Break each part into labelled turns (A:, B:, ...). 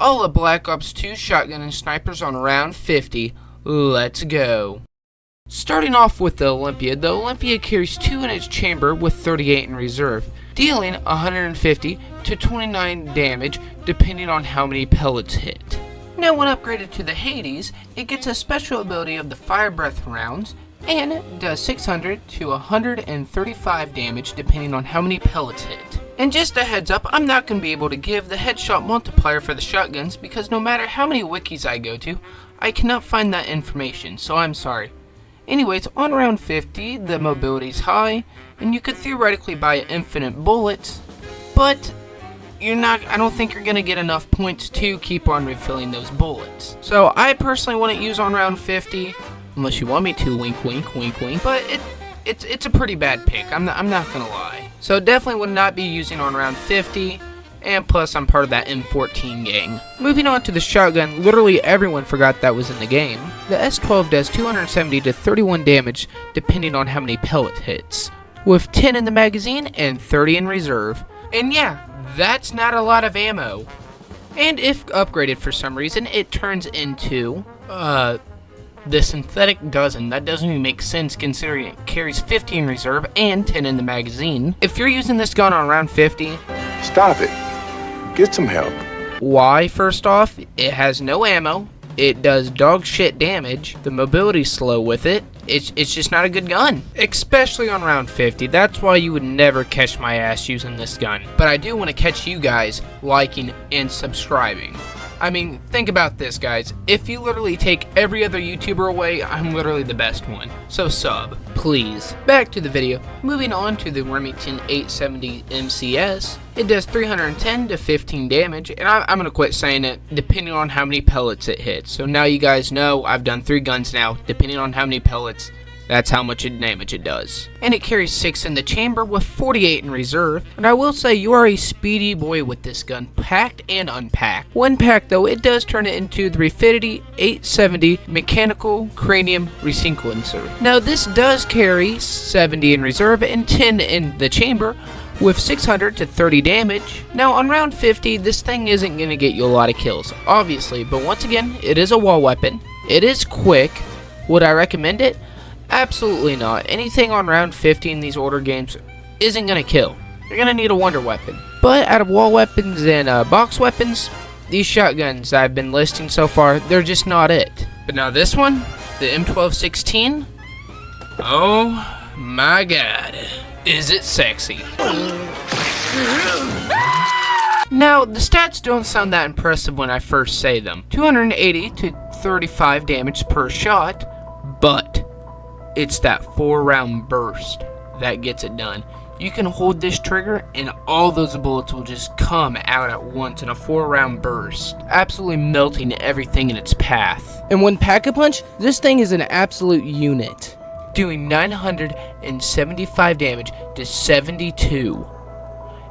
A: all of Black Ops 2 shotgun and snipers on round 50. Let's go. Starting off with the Olympia carries 2 in its chamber with 38 in reserve, dealing 150 to 29 damage depending on how many pellets hit. Now when upgraded to the Hades, it gets a special ability of the fire breath rounds and does 600 to 135 damage depending on how many pellets hit. And just a heads up, I'm not going to be able to give the headshot multiplier for the shotguns because no matter how many wikis I go to, I cannot find that information, so I'm sorry. Anyways, on round 50, the mobility is high, and you could theoretically buy infinite bullets, but I don't think you're going to get enough points to keep on refilling those bullets. So I personally wouldn't use on round 50, unless you want me to, wink wink, wink wink, but it's a pretty bad pick, I'm not going to lie. So definitely would not be using on round 50. And plus, I'm part of that M14 gang. Moving on to the shotgun, literally everyone forgot that was in the game. The S12 does 270 to 31 damage depending on how many pellet hits, with 10 in the magazine and 30 in reserve. And yeah, that's not a lot of ammo. And if upgraded for some reason, it turns into, the synthetic dozen. That doesn't even make sense considering it carries 50 in reserve and 10 in the magazine. If you're using this gun on round 50,
B: stop it. Get some help.
A: Why? First off, it has no ammo. It does dog shit damage. The mobility's slow with it. It's just not a good gun. Especially on round 50. That's why you would never catch my ass using this gun. But I do want to catch you guys liking and subscribing. I mean, think about this, guys. If you literally take every other YouTuber away, I'm literally the best one. So sub, please. Back to the video. Moving on to the Remington 870 MCS. It does 310 to 15 damage, and I'm going to quit saying it, depending on how many pellets it hits. So now you guys know I've done 3 guns now, depending on how many pellets. That's how much damage it does. And it carries 6 in the chamber with 48 in reserve. And I will say you are a speedy boy with this gun, packed and unpacked. When packed though, it does turn it into the Refitity 870 Mechanical Cranium Resequencer. Now this does carry 70 in reserve and 10 in the chamber, with 600 to 30 damage. Now on round 50, this thing isn't going to get you a lot of kills, obviously, but once again, it is a wall weapon. It is quick. Would I recommend it? Absolutely not. Anything on round 50 in these order games isn't going to kill. You're going to need a wonder weapon. But out of wall weapons and box weapons, these shotguns I've been listing so far, they're just not it. But now this one, the M1216, oh my god, is it sexy. Now, the stats don't sound that impressive when I first say them. 280 to 35 damage per shot, but it's that 4-round burst that gets it done. You can hold this trigger and all those bullets will just come out at once in a 4-round burst, absolutely melting everything in its path. And when Pack-a-Punch, this thing is an absolute unit, doing 975 damage to 72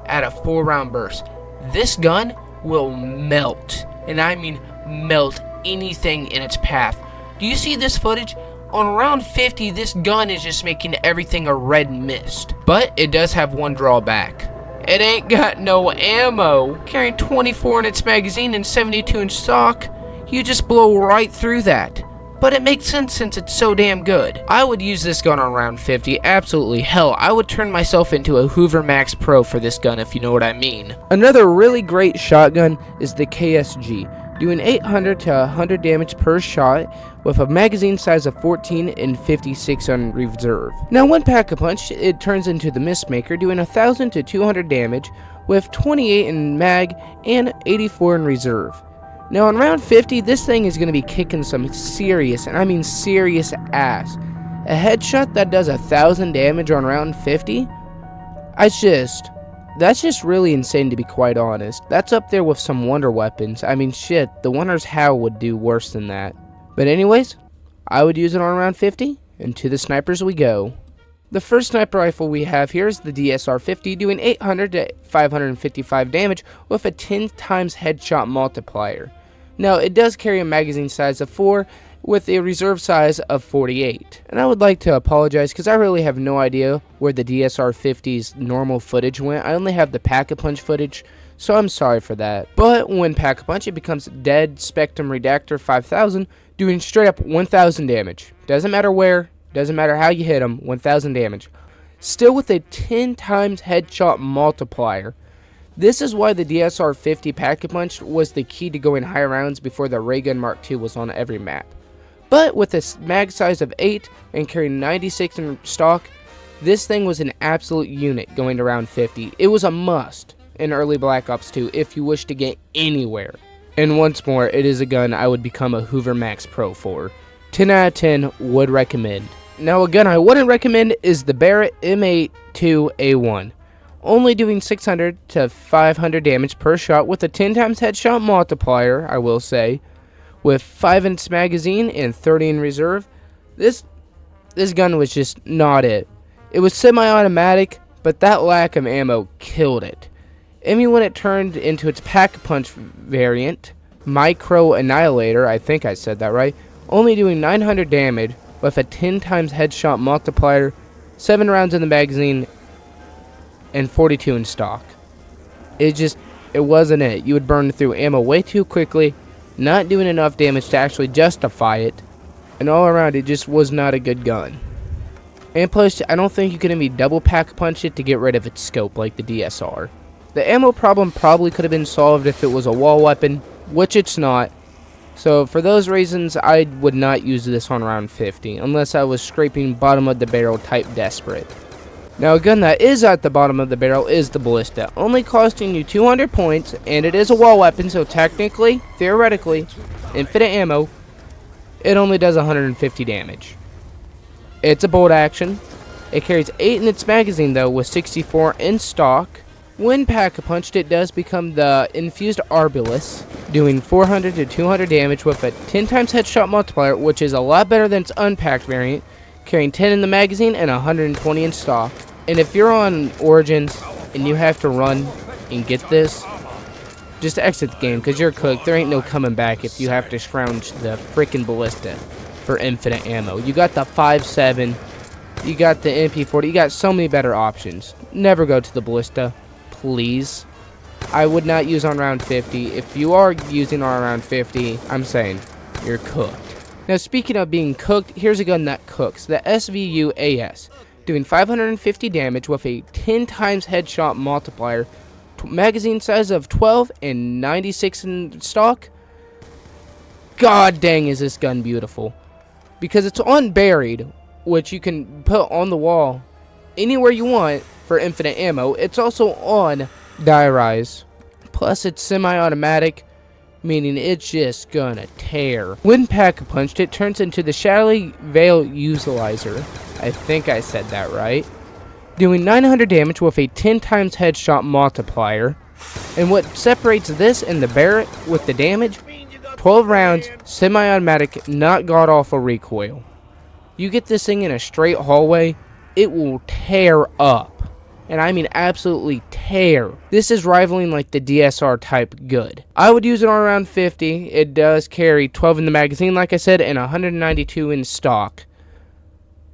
A: at a 4-round burst. This gun will melt, and I mean melt anything in its path. Do you see this footage? On round 50, this gun is just making everything a red mist. But it does have one drawback. It ain't got no ammo. Carrying 24 in its magazine and 72 in stock, you just blow right through that. But it makes sense since it's so damn good. I would use this gun on round 50, absolutely. Hell, I would turn myself into a Hoover Max Pro for this gun if you know what I mean. Another really great shotgun is the KSG, doing 800 to 100 damage per shot with a magazine size of 14 and 56 on reserve. Now when Pack-a-Punch, it turns into the Mistmaker, doing 1000 to 200 damage with 28 in mag and 84 in reserve. Now on round 50, this thing is going to be kicking some serious, and I mean serious ass. A headshot that does 1000 damage on round 50? That's just really insane, to be quite honest. That's up there with some wonder weapons. I mean shit, the Wonder's How would do worse than that. But anyways, I would use it on round 50, and to the snipers we go. The first sniper rifle we have here is the DSR-50, doing 800 to 555 damage with a 10 times headshot multiplier. Now, it does carry a magazine size of 4 with a reserve size of 48. And I would like to apologize because I really have no idea where the DSR-50's normal footage went. I only have the Pack-a-Punch footage, so I'm sorry for that. But when Pack-a-Punch, it becomes Dead Spectrum Redactor 5000, doing straight up 1000 damage. Doesn't matter where, doesn't matter how you hit him, 1000 damage. Still with a 10 times headshot multiplier. This is why the DSR 50 Pack-a-Punch was the key to going high rounds before the Ray Gun Mark II was on every map. But with a mag size of 8 and carrying 96 in stock, this thing was an absolute unit going to round 50. It was a must in early Black Ops 2 if you wish to get anywhere. And once more, it is a gun I would become a Hoover Max Pro for. 10 out of 10 would recommend. Now, a gun I wouldn't recommend is the Barrett M82A1. Only doing 600 to 500 damage per shot with a 10 times headshot multiplier, I will say. With 5-inch magazine and 30 in reserve. This gun was just not it. It was semi-automatic, but that lack of ammo killed it. Even when it turned into its Pack-a-Punch variant, Micro Annihilator, I think I said that right, only doing 900 damage with a 10 times headshot multiplier, 7 rounds in the magazine, and 42 in stock. It wasn't it. You would burn through ammo way too quickly, not doing enough damage to actually justify it, and all around it just was not a good gun. And plus, I don't think you could even double Pack-a-Punch it to get rid of its scope like the DSR. The ammo problem probably could have been solved if it was a wall weapon, which it's not. So for those reasons, I would not use this on round 50, unless I was scraping bottom of the barrel type desperate. Now, a gun that is at the bottom of the barrel is the Ballista, only costing you 200 points, and it is a wall weapon, so technically, theoretically, infinite ammo, it only does 150 damage. It's a bolt action. It carries 8 in its magazine, though, with 64 in stock. When Pack-a-Punched, it does become the infused Arbalist, doing 400 to 200 damage with a 10 times headshot multiplier, which is a lot better than its unpacked variant, carrying 10 in the magazine and 120 in stock. And if you're on Origins and you have to run and get this, just exit the game because you're cooked. There ain't no coming back if you have to scrounge the freaking Ballista for infinite ammo. You got the 5.7, you got the MP40, you got so many better options. Never go to the Ballista, please. I would not use on round 50. If you are using on round 50, I'm saying you're cooked. Now, speaking of being cooked, here's a gun that cooks, the SVU AS, doing 550 damage with a 10 times headshot multiplier, magazine size of 12 and 96 in stock. God dang, is this gun beautiful. Because it's unburied, which you can put on the wall anywhere you want for infinite ammo. It's also on die rise. Plus, it's semi-automatic, meaning it's just gonna tear. When Pack-a-Punched, it turns into the Shadowy Veil Utilizer. I think I said that right. Doing 900 damage with a 10 times headshot multiplier. And what separates this and the Barrett with the damage, 12 rounds, semi-automatic, not god-awful recoil. You get this thing in a straight hallway, it will tear up. And I mean absolutely tear. This is rivaling like the DSR type good. I would use it on around 50. It does carry 12 in the magazine, like I said, and 192 in stock.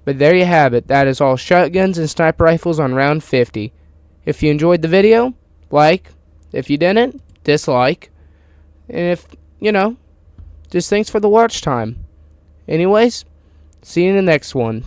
A: But there you have it. That is all shotguns and sniper rifles on round 50. If you enjoyed the video, like. If you didn't, dislike. And if, just thanks for the watch time. Anyways, see you in the next one.